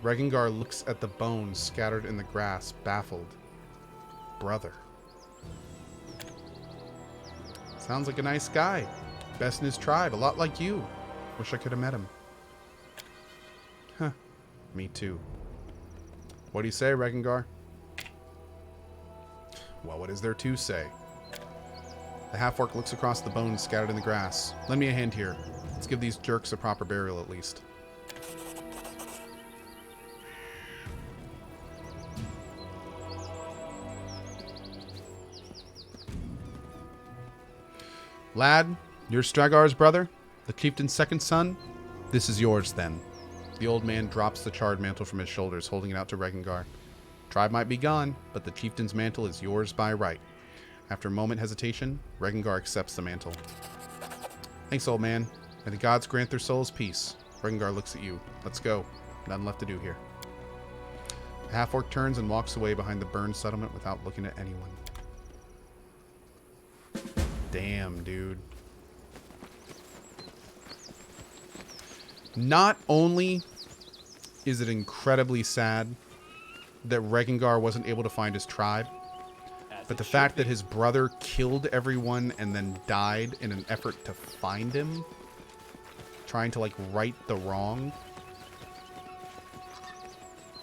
Regengar looks at the bones scattered in the grass, baffled. Brother. Sounds like a nice guy. Best in his tribe, a lot like you. Wish I could have met him. Huh. Me too. What do you say, Regengar? Well, what is there to say? The half-orc looks across the bones scattered in the grass. Lend me a hand here. Let's give these jerks a proper burial at least. Lad, you're Stragar's brother? The chieftain's second son? This is yours, then. The old man drops the charred mantle from his shoulders, holding it out to Regengar. Tribe might be gone, but the chieftain's mantle is yours by right. After a moment hesitation, Regengar accepts the mantle. Thanks, old man. May the gods grant their souls peace. Regengar looks at you. Let's go. Nothing left to do here. The half-orc turns and walks away behind the burned settlement without looking at anyone. Damn, dude. Not only is it incredibly sad that Regengar wasn't able to find his tribe, but the fact that his brother killed everyone and then died in an effort to find him, trying to, like, right the wrong.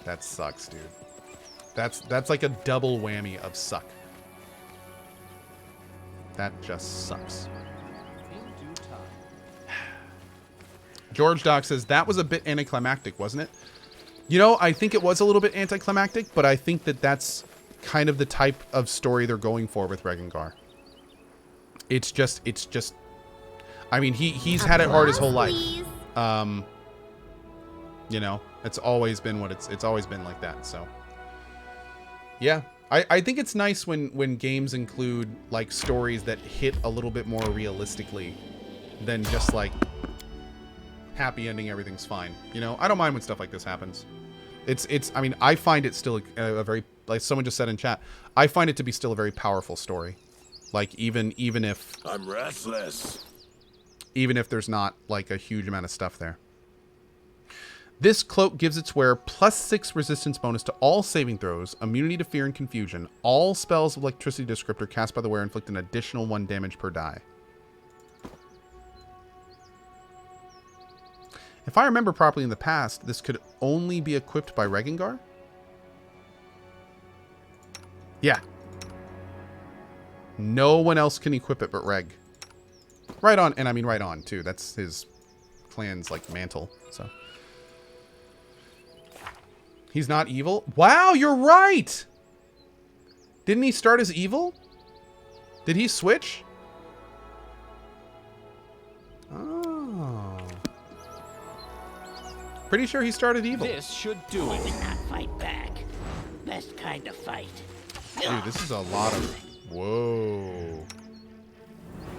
That sucks, dude. That's like a double whammy of suck. That just sucks. George Doc says, that was a bit anticlimactic, wasn't it? You know, I think it was a little bit anticlimactic, but I think that that's kind of the type of story they're going for with Regengar. It's just, I mean, he's had it hard his whole life. You know, it's always been what it's always been like that. So yeah, I think it's nice when games include like stories that hit a little bit more realistically than just like happy ending, everything's fine. You know, I don't mind when stuff like this happens. I mean, I find it still a very, like someone just said in chat, I find it to be still a very powerful story. Like even if I'm restless. Even if there's not like a huge amount of stuff there. This cloak gives its wearer +6 resistance bonus to all saving throws, immunity to fear and confusion. All spells of electricity descriptor cast by the wearer inflict an additional 1 damage per die. If I remember properly in the past, this could only be equipped by Regengar? Yeah. No one else can equip it but Reg. Right on, and I mean right on, too. That's his clan's, like, mantle, so. He's not evil? Wow, you're right! Didn't he start as evil? Did he switch? Oh. Pretty sure he started evil. This should do it. Not fight back. Best kind of fight. Dude, this is a lot of... Whoa.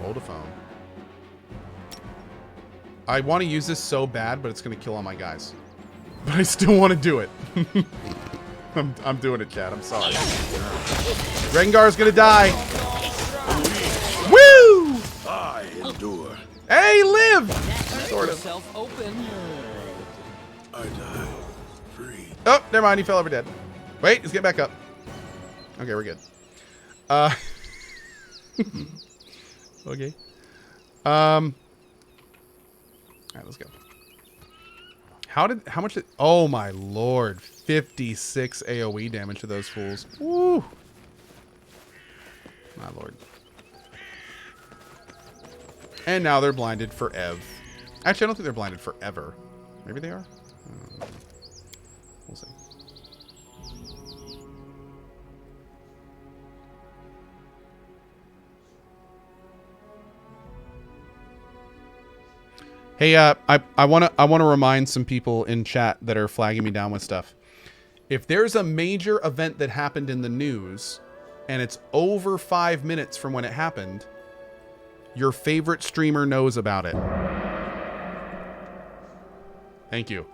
Hold a phone. I want to use this so bad, but it's going to kill all my guys. But I still want to do it. I'm doing it, Chad. I'm sorry. Rengar's going to die. Woo! I endure. Hey, live! Sort of. Yourself open. I die free. Oh, never mind. He fell over dead. Wait, let's get back up. Okay, we're good. Okay. All right, let's go. How much did, oh my lord, 56 AoE damage to those fools. Woo! My lord. And now they're blinded for Ev. Actually, I don't think they're blinded forever. Maybe they are? We'll see. Hey, I want to remind some people in chat that are flagging me down with stuff. If there's a major event that happened in the news and it's over 5 minutes from when it happened, your favorite streamer knows about it. Thank you.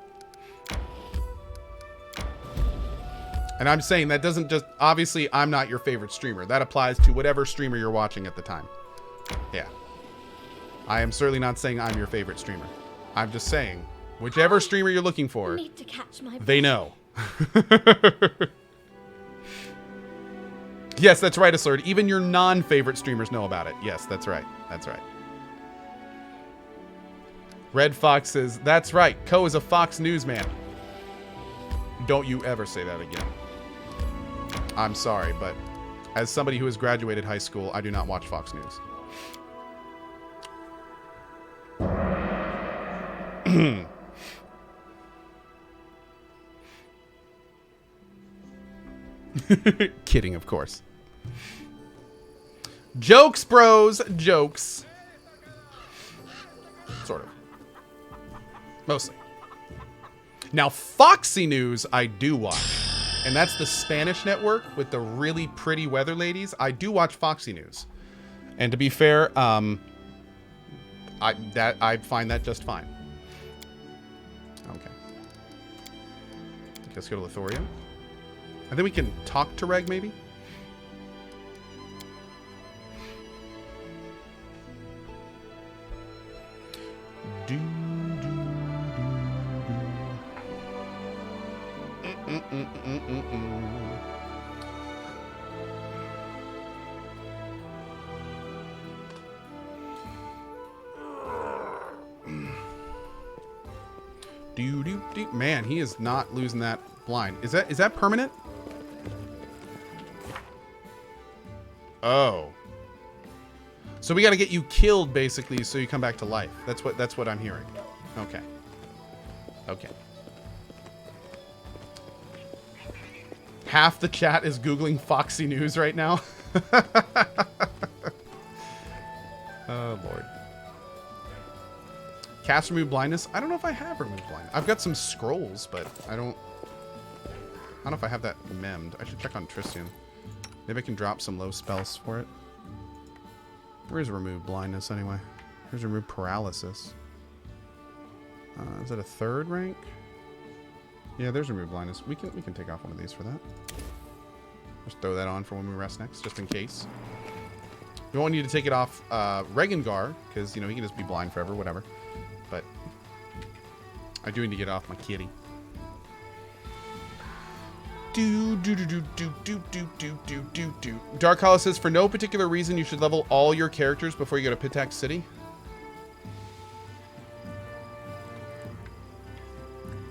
And I'm saying that doesn't just, obviously I'm not your favorite streamer. That applies to whatever streamer you're watching at the time. Yeah. I am certainly not saying I'm your favorite streamer. I'm just saying Whichever streamer you're looking for, Need to catch my they know. Yes, that's right, Aslurd. Even your non-favorite streamers know about it. Yes, that's right. That's right. Red Fox says, that's right. Ko is a Fox News man. Don't you ever say that again. I'm sorry, but as somebody who has graduated high school, I do not watch Fox News. Kidding, of course. Jokes, bros. Jokes. Sort of. Mostly. Now, Foxy News I do watch. And that's the Spanish network with the really pretty weather ladies. I do watch Foxy News. And to be fair, I find that just fine. Okay. Let's go to Lithoria. I think we can talk to Reg, maybe? Man, he is not losing that blind. Is that permanent? Oh. So we got to get you killed basically so you come back to life. That's what I'm hearing. Okay. Okay. Half the chat is Googling Foxy News right now. Oh, Lord. Cast remove blindness. I don't know if I have removed blindness. I've got some scrolls, but I don't know if I have that memmed. I should check on Tristian. Maybe I can drop some low spells for it. Where's remove blindness anyway? Here's remove paralysis. Is that a 3rd rank? Yeah, there's remove blindness. We can take off one of these for that. Just throw that on for when we rest next, just in case. We won't need to take it off Regengar, because he can just be blind forever, whatever. But I do need to get off my kitty. Dark Hollow says, for no particular reason, you should level all your characters before you go to Pitax City.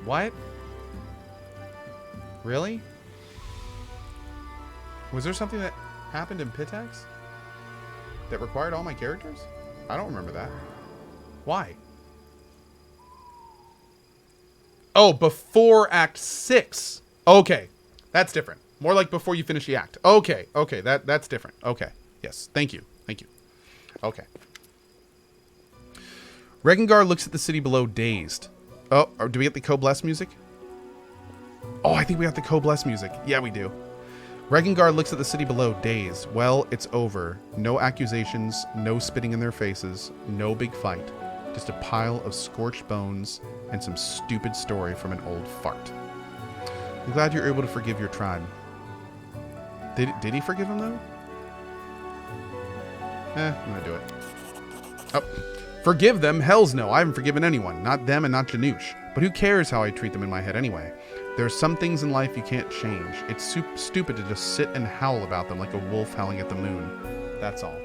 What? Really? Was there something that happened in Pitax that required all my characters? I don't remember that. Why? Oh, before Act 6. Okay. That's different. More like before you finish the act. Okay. Okay. That's different. Okay. Yes. Thank you. Thank you. Okay. Regengar looks at the city below, dazed. Oh, do we get the Co-Bless music? Oh, I think we got the Co-Bless music. Yeah, we do. Regengar looks at the city below, dazed. Well, it's over. No accusations, no spitting in their faces, no big fight. Just a pile of scorched bones and some stupid story from an old fart. I'm glad you're able to forgive your tribe. Did he forgive him, though? I'm gonna do it. Oh. Forgive them? Hells no. I haven't forgiven anyone. Not them and not Janouche. But who cares how I treat them in my head anyway? There are some things in life you can't change. It's stupid to just sit and howl about them like a wolf howling at the moon. That's all.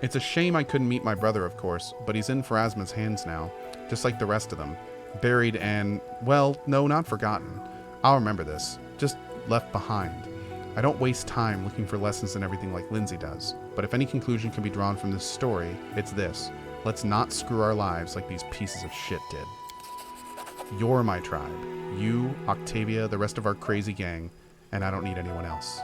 It's a shame I couldn't meet my brother, of course, but he's in Pharasma's hands now, just like the rest of them. Buried and, well, no, not forgotten. I'll remember this. Just left behind. I don't waste time looking for lessons in everything like Lindsay does, but if any conclusion can be drawn from this story, it's this. Let's not screw our lives like these pieces of shit did. You're my tribe. You, Octavia, the rest of our crazy gang, and I don't need anyone else.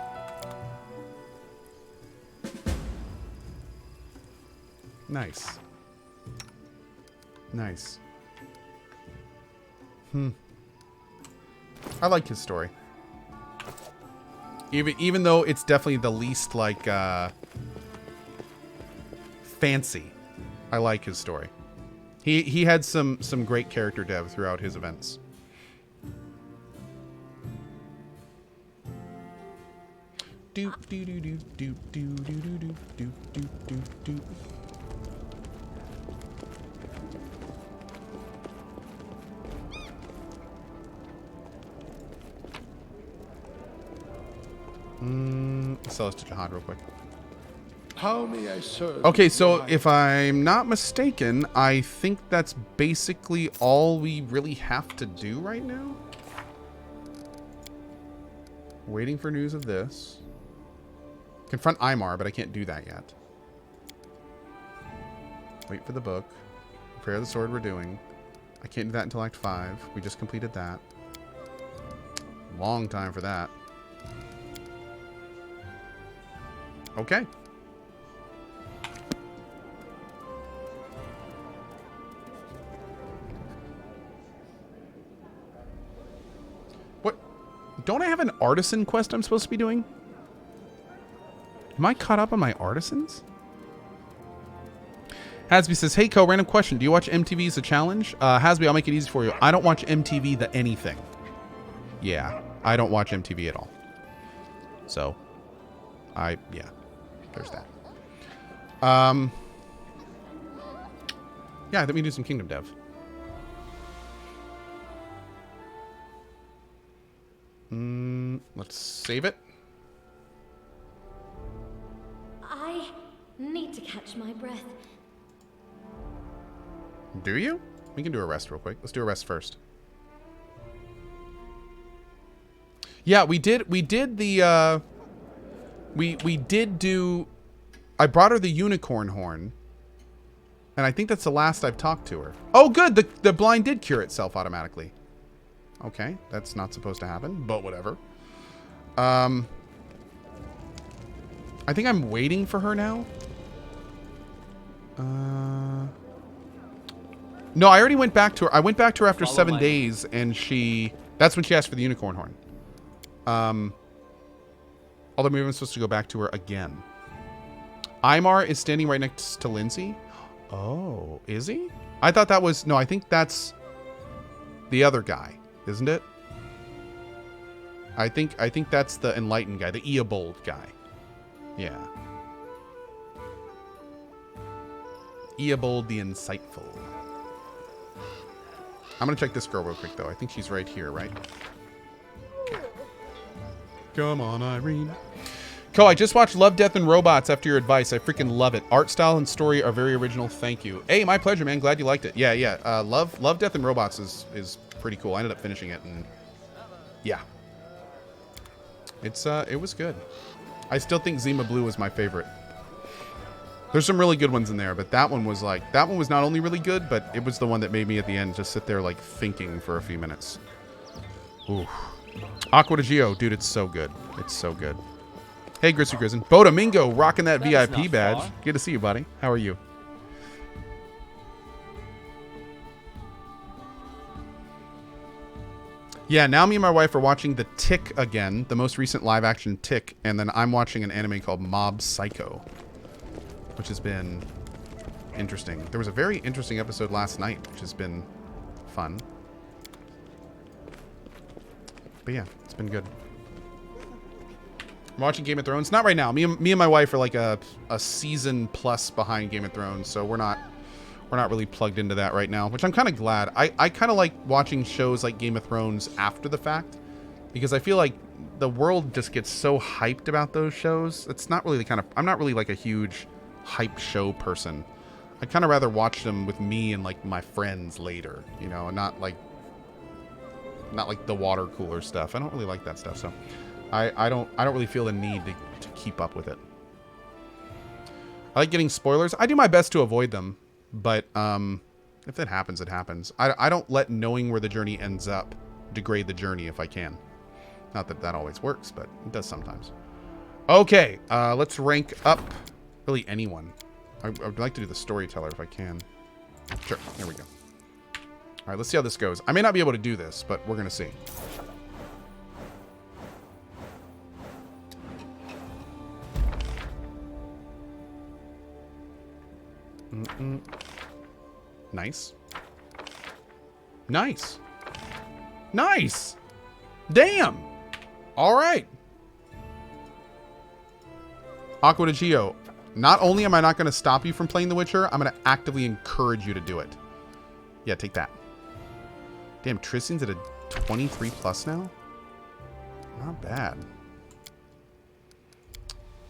Nice. Nice. I like his story. Even though it's definitely the least, like, fancy. I like his story. He had some great character dev throughout his events. Do do do do do do do do do do do do. sell this to Jihad real quick. How may I serve? Okay, so if I'm not mistaken, I think that's basically all we really have to do right now. Waiting for news of this. Confront Imar, but I can't do that yet. Wait for the book. Prepare the sword we're doing. I can't do that until Act 5. We just completed that. Long time for that. Okay. What? Don't I have an artisan quest I'm supposed to be doing? Am I caught up on my artisans? Hasby says, hey, Co, random question. Do you watch MTV's The Challenge? Hasby, I'll make it easy for you. I don't watch MTV The Anything. Yeah, I don't watch MTV at all. So, yeah, there's that. Yeah, I think we do some Kingdom Dev. Let's save it. I need to catch my breath. Do you? We can do a rest real quick. Let's do a rest first. Yeah, we did the we did do. I brought her the unicorn horn, and I think that's the last I've talked to her. Oh, good. The blind did cure itself automatically. Okay, that's not supposed to happen, but whatever. I think I'm waiting for her now. No, I already went back to her. I went back to her after 7 days, and that's when she asked for the unicorn horn. Although maybe I'm supposed to go back to her again. Imar is standing right next to Lindsay. Oh, is he? I thought that was... No, I think that's the other guy, isn't it? I think that's the enlightened guy, the Eobold guy. Yeah. Eobold the Insightful. I'm gonna check this girl real quick, though. I think she's right here, right? Come on, Irene. Co, I just watched Love, Death, and Robots after your advice. I freaking love it. Art style and story are very original. Thank you. Hey, my pleasure, man. Glad you liked it. Yeah. Love, Death, and Robots is pretty cool. I ended up finishing it, and yeah. It was good. I still think Zima Blue was my favorite. There's some really good ones in there, but that one was not only really good, but it was the one that made me at the end just sit there like thinking for a few minutes. Ooh. Aqua de Geo, dude, it's so good. It's so good. Hey, Grisly Grizzin. Bo Domingo rocking that VIP badge. Far. Good to see you, buddy. How are you? Yeah, now me and my wife are watching The Tick again, the most recent live-action Tick, and then I'm watching an anime called Mob Psycho, which has been interesting. There was a very interesting episode last night, which has been fun. But yeah, it's been good. I'm watching Game of Thrones. Not right now. Me and my wife are like a season plus behind Game of Thrones, so we're not really plugged into that right now, which I'm kind of glad. I kind of like watching shows like Game of Thrones after the fact, because I feel like the world just gets so hyped about those shows. It's not really the kind of... I'm not really like a huge hype show person. I'd kind of rather watch them with me and like my friends later, you know, and not like the water cooler stuff. I don't really like that stuff, so I don't really feel the need to keep up with it. I like getting spoilers. I do my best to avoid them, but if it happens, it happens. I don't let knowing where the journey ends up degrade the journey if I can. Not that that always works, but it does sometimes. Okay, let's rank up really anyone. I would like to do the storyteller if I can. Sure, there we go. All right, let's see how this goes. I may not be able to do this, but we're going to see. Nice. Nice. Nice. Damn. All right. Aqua de Geo. Not only am I not going to stop you from playing The Witcher, I'm going to actively encourage you to do it. Yeah, take that. Damn, Tristan's at a 23 plus now? Not bad.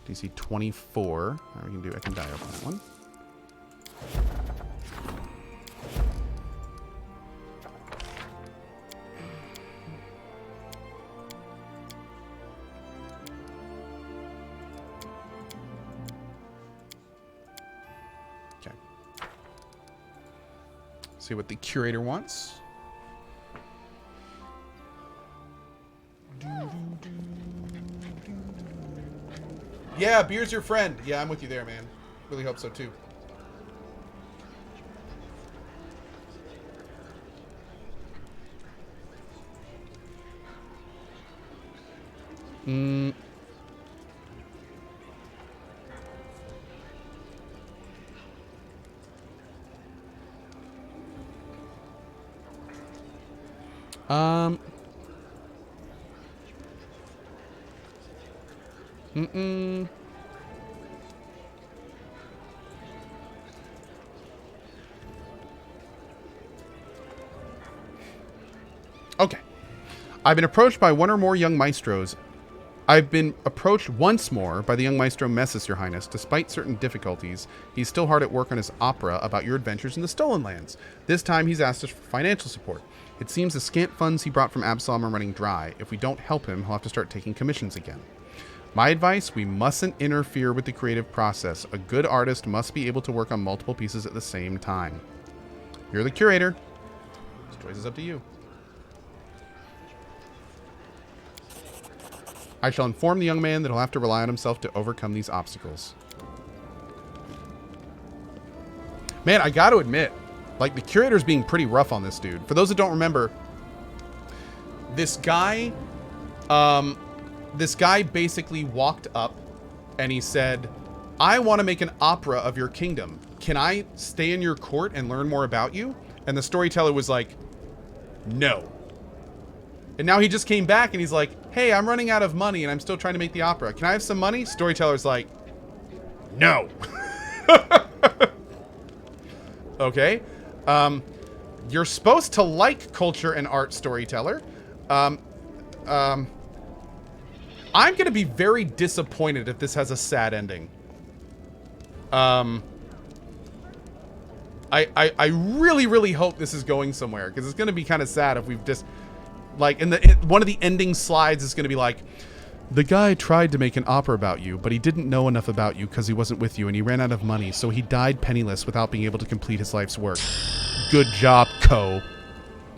DC 24. I can die open that one. Okay. See what the curator wants. Yeah, beer's your friend. Yeah, I'm with you there, man. Really hope so, too. Okay. I've been approached by one or more young maestros. I've been approached once more by the young maestro Messis, your highness. Despite certain difficulties, he's still hard at work on his opera about your adventures in the Stolen Lands. This time he's asked us for financial support. It seems the scant funds he brought from Absalom are running dry. If we don't help him, he'll have to start taking commissions again. My advice, we mustn't interfere with the creative process. A good artist must be able to work on multiple pieces at the same time. You're the curator. This choice is up to you. I shall inform the young man that he'll have to rely on himself to overcome these obstacles. Man, I got to admit, like, the curator's being pretty rough on this dude. For those that don't remember, this guy basically walked up and he said, I want to make an opera of your kingdom. Can I stay in your court and learn more about you? And the storyteller was like, no. And now he just came back and he's like, hey, I'm running out of money and I'm still trying to make the opera. Can I have some money? Storyteller's like, no. Okay. You're supposed to like culture and art, storyteller. I'm going to be very disappointed if this has a sad ending. I really, really hope this is going somewhere, because it's going to be kind of sad if we've just, like, one of the ending slides is going to be like, the guy tried to make an opera about you, but he didn't know enough about you because he wasn't with you and he ran out of money, so he died penniless without being able to complete his life's work. Good job, Co.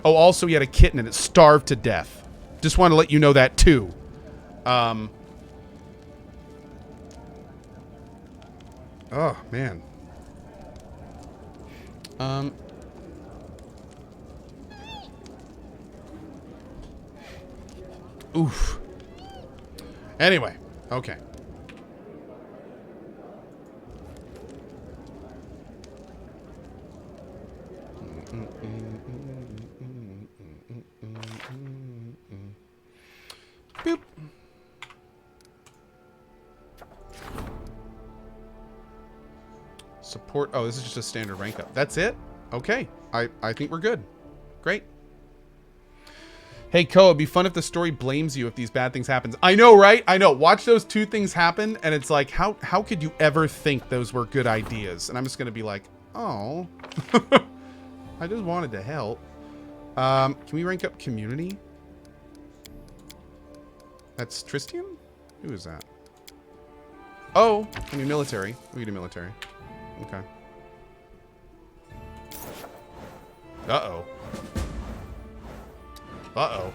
Oh, also he had a kitten and it starved to death. Just want to let you know that too. Oh, man. Oof. Anyway, okay. Boop. Support. Oh, this is just a standard rank up. That's it? Okay. I think we're good. Great. Hey, Ko, it'd be fun if the story blames you if these bad things happen. I know, right? I know. Watch those two things happen, and it's like, how could you ever think those were good ideas? And I'm just going to be like, oh. I just wanted to help. Can we rank up community? That's Tristian? Who is that? Oh, I mean military. We can do military. Okay. Uh-oh. Uh-oh.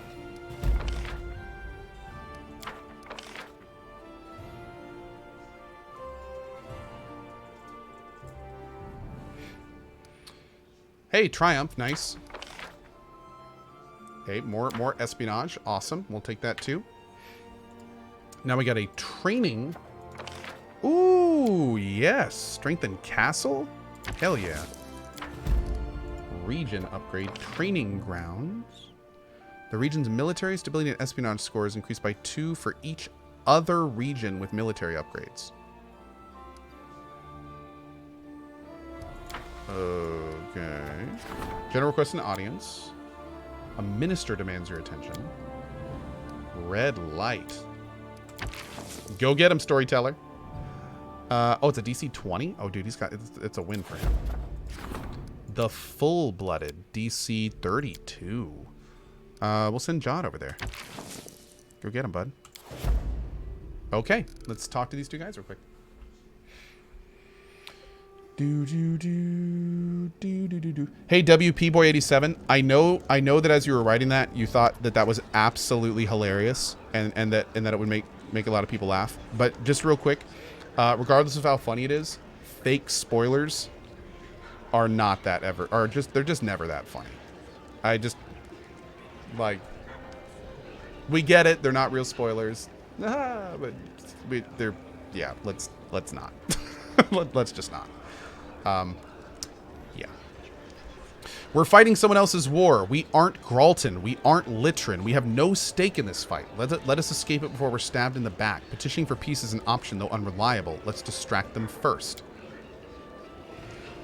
Hey, Triumph. Nice. Okay, more espionage. Awesome. We'll take that too. Now we got a training. Ooh, yes. Strengthen castle? Hell yeah. Region upgrade. Training grounds. The region's military stability and espionage score is increased by 2 for each other region with military upgrades. Okay. General requests an audience. A minister demands your attention. Red light. Go get him, storyteller. Oh, it's a DC 20? Oh, dude, it's a win for him. The full-blooded DC 32. We'll send Jod over there. Go get him, bud. Okay, let's talk to these two guys real quick. Hey, WP Boy 87. I know that as you were writing that, you thought that that was absolutely hilarious, and that it would make a lot of people laugh. But just real quick, regardless of how funny it is, fake spoilers are not that ever, they're just never that funny. I just like, we get it, they're not real spoilers, but they're, yeah. Let's not. Let's just not. Yeah. We're fighting someone else's war. We aren't Gralton. We aren't Litrin. We have no stake in this fight. Let us escape it before we're stabbed in the back. Petitioning for peace is an option, though unreliable. Let's distract them first.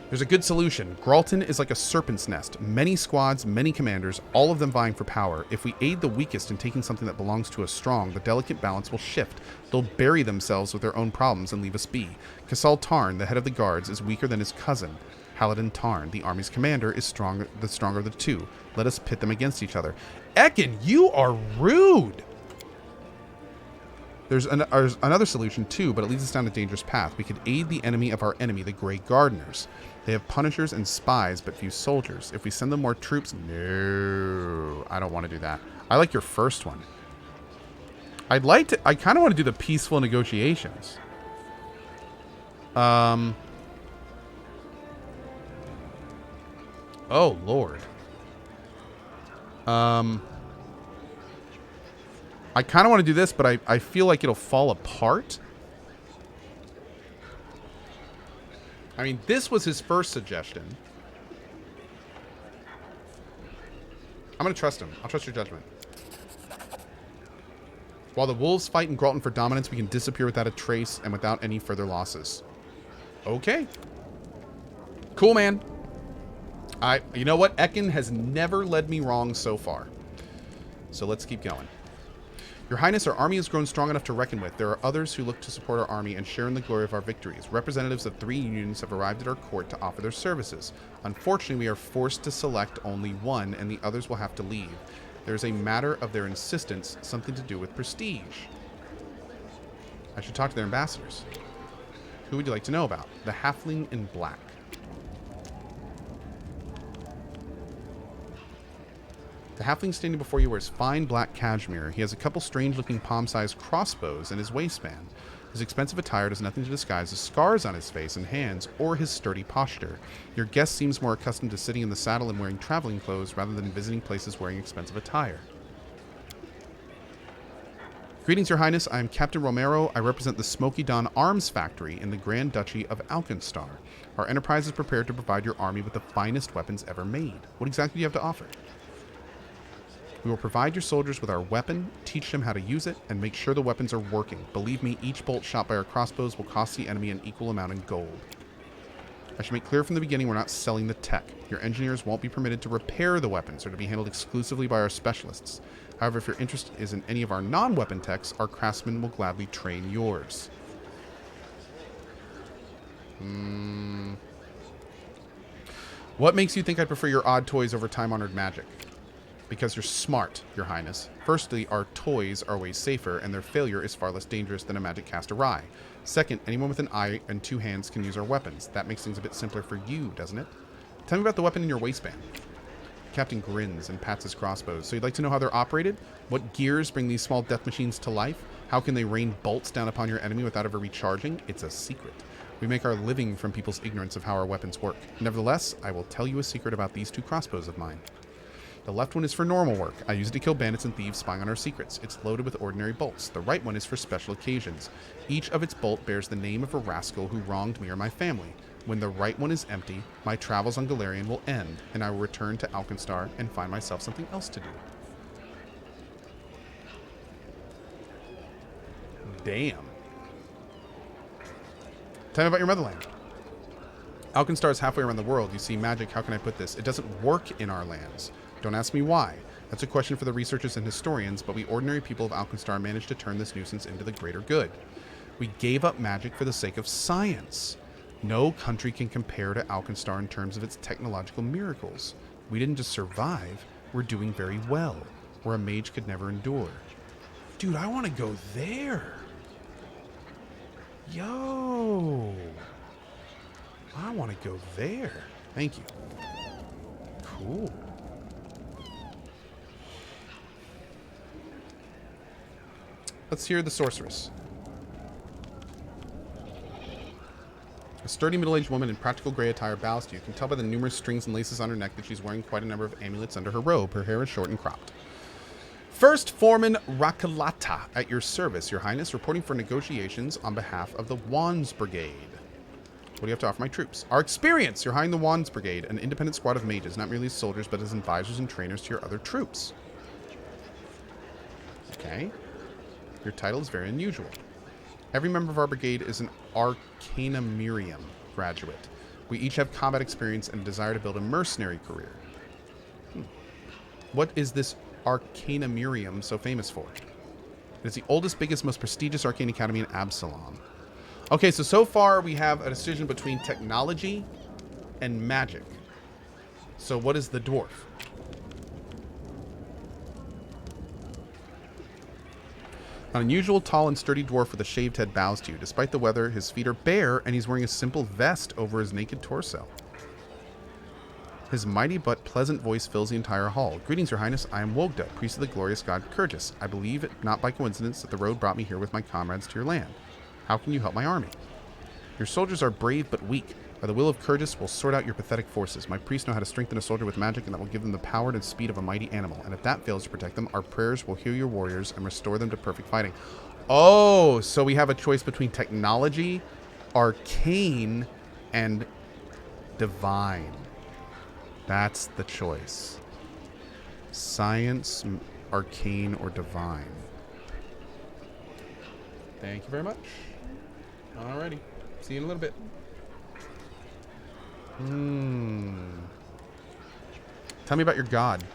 There's a good solution. Gralton is like a serpent's nest. Many squads, many commanders, all of them vying for power. If we aid the weakest in taking something that belongs to a strong, the delicate balance will shift. They'll bury themselves with their own problems and leave us be. Casal Tarn, the head of the guards, is weaker than his cousin. Halidin Tarn, the army's commander, is the stronger of the two. Let us pit them against each other. Ekin, you are rude! There's another solution too, but it leads us down a dangerous path. We could aid the enemy of our enemy, the Grey Gardeners. They have punishers and spies, but few soldiers. If we send them more troops... No, I don't want to do that. I like your first one. I kind of want to do the peaceful negotiations. Oh, Lord. I kind of want to do this, but I feel like it'll fall apart. I mean, this was his first suggestion. I'm going to trust him. I'll trust your judgment. While the wolves fight in Gralton for dominance, we can disappear without a trace and without any further losses. Okay. Cool, man. You know what? Ekin has never led me wrong so far. So let's keep going. Your Highness, our army has grown strong enough to reckon with. There are others who look to support our army and share in the glory of our victories. Representatives of 3 unions have arrived at our court to offer their services. Unfortunately, we are forced to select only one, and the others will have to leave. There is a matter of their insistence, something to do with prestige. I should talk to their ambassadors. Who would you like to know about? The Halfling in Black. The halfling standing before you wears fine black cashmere. He has a couple strange-looking palm-sized crossbows in his waistband. His expensive attire does nothing to disguise the scars on his face and hands or his sturdy posture. Your guest seems more accustomed to sitting in the saddle and wearing traveling clothes rather than visiting places wearing expensive attire. Greetings, Your Highness. I am Captain Romero. I represent the Smoky Dawn Arms Factory in the Grand Duchy of Alkenstar. Our enterprise is prepared to provide your army with the finest weapons ever made. What exactly do you have to offer? We will provide your soldiers with our weapon, teach them how to use it, and make sure the weapons are working. Believe me, each bolt shot by our crossbows will cost the enemy an equal amount in gold. I should make clear from the beginning we're not selling the tech. Your engineers won't be permitted to repair the weapons or to be handled exclusively by our specialists. However, if your interest is in any of our non-weapon techs, our craftsmen will gladly train yours. What makes you think I'd prefer your odd toys over time-honored magic? Because you're smart, Your Highness. Firstly, our toys are way safer, and their failure is far less dangerous than a magic cast awry. Second, anyone with an eye and 2 hands can use our weapons. That makes things a bit simpler for you, doesn't it? Tell me about the weapon in your waistband. Captain grins and pats his crossbows. So you'd like to know how they're operated? What gears bring these small death machines to life? How can they rain bolts down upon your enemy without ever recharging? It's a secret. We make our living from people's ignorance of how our weapons work. Nevertheless, I will tell you a secret about these 2 crossbows of mine. The left one is for normal work. I use it to kill bandits and thieves spying on our secrets. It's loaded with ordinary bolts. The right one is for special occasions. Each of its bolt bears the name of a rascal who wronged me or my family. When the right one is empty, my travels on Galarian will end, and I will return to Alkenstar and find myself something else to do. Damn. Tell me about your motherland. Alkenstar is halfway around the world. You see, magic, how can I put this? It doesn't work in our lands. Don't ask me why. That's a question for the researchers and historians, but we ordinary people of Alkenstar managed to turn this nuisance into the greater good. We gave up magic for the sake of science. No country can compare to Alkenstar in terms of its technological miracles. We didn't just survive, we're doing very well, where a mage could never endure. Dude, I want to go there. Yo. I want to go there. Thank you. Cool. Let's hear the sorceress. A sturdy middle-aged woman in practical gray attire bows to you. You can tell by the numerous strings and laces on her neck that she's wearing quite a number of amulets under her robe. Her hair is short and cropped. First Foreman Rakalata at your service, Your Highness, reporting for negotiations on behalf of the Wands Brigade. What do you have to offer my troops? Our experience! You're hiring the Wands Brigade, an independent squad of mages, not merely as soldiers, but as advisors and trainers to your other troops. Okay. Your title is very unusual. Every member of our brigade is an Arcanamirium graduate. We each have combat experience and a desire to build a mercenary career. What is this Arcanamirium so famous for? It is the oldest, biggest, most prestigious arcane academy in Absalom. Okay, so far we have a decision between technology and magic. So what is the dwarf? An unusual, tall, and sturdy dwarf with a shaved head bows to you. Despite the weather, his feet are bare, and he's wearing a simple vest over his naked torso. His mighty but pleasant voice fills the entire hall. Greetings, Your Highness. I am Wogda, priest of the glorious god Kyrgyz. I believe it not by coincidence that the road brought me here with my comrades to your land. How can you help my army? Your soldiers are brave but weak. By the will of Kyrgyz, we'll sort out your pathetic forces. My priests know how to strengthen a soldier with magic, and that will give them the power and speed of a mighty animal. And if that fails to protect them, our prayers will heal your warriors and restore them to perfect fighting. Oh, so we have a choice between technology, arcane, and divine. That's the choice. Science, arcane, or divine. Thank you very much. Alrighty. See you in a little bit. Tell me about your god.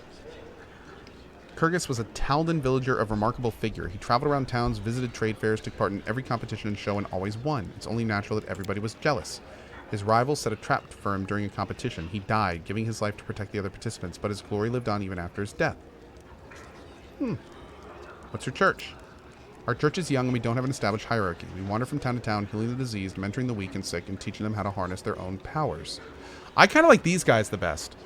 Kyrgyz was a Taldan villager of remarkable figure. He traveled around towns, visited trade fairs, took part in every competition and show, and always won. It's only natural that everybody was jealous. His rival set a trap for him during a competition. He died, giving his life to protect the other participants, but his glory lived on even after his death. What's your church? Our church is young and we don't have an established hierarchy. We wander from town to town, healing the diseased, mentoring the weak and sick, and teaching them how to harness their own powers. I kind of like these guys the best.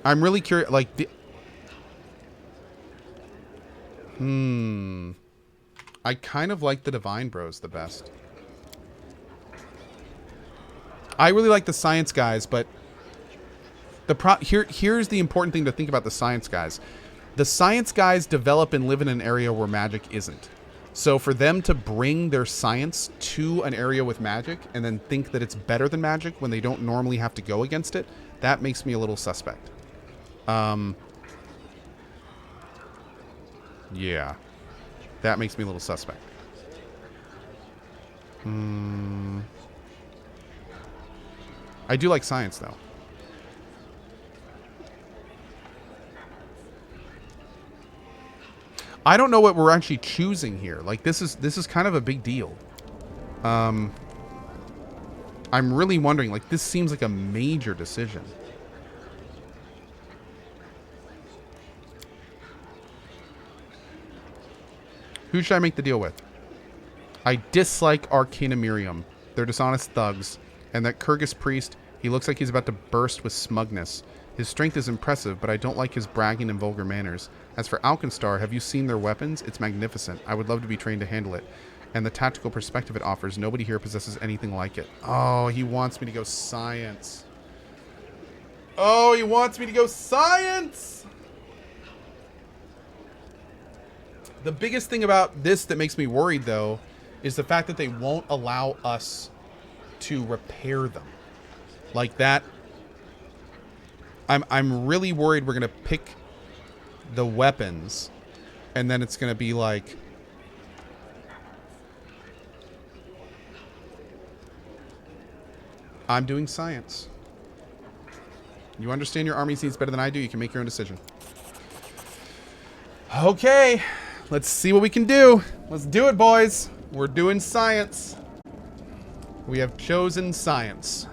I'm really curious, like, the... I kind of like the Divine Bros the best. I really like the Science guys, but... Here's the important thing to think about the Science guys. The Science guys develop and live in an area where magic isn't. So for them to bring their science to an area with magic and then think that it's better than magic when they don't normally have to go against it, that makes me a little suspect. Yeah. That makes me a little suspect. I do like science, though. I don't know what we're actually choosing here. Like, this is kind of a big deal. I'm really wondering, like, this seems like a major decision. Who should I make the deal with? I dislike Arcanamirium. They're dishonest thugs. And that Kyrgyz priest, he looks like he's about to burst with smugness. His strength is impressive, but I don't like his bragging and vulgar manners. As for Alkenstar, have you seen their weapons? It's magnificent. I would love to be trained to handle it. And the tactical perspective it offers, nobody here possesses anything like it. Oh, he wants me to go science. Oh, he wants me to go science! The biggest thing about this that makes me worried, though, is the fact that they won't allow us to repair them. Like that. I'm really worried we're going to pick the weapons and then it's going to be like... I'm doing science. You understand your army's needs better than I do. You can make your own decision. Okay. Let's see what we can do. Let's do it, boys. We're doing science. We have chosen science.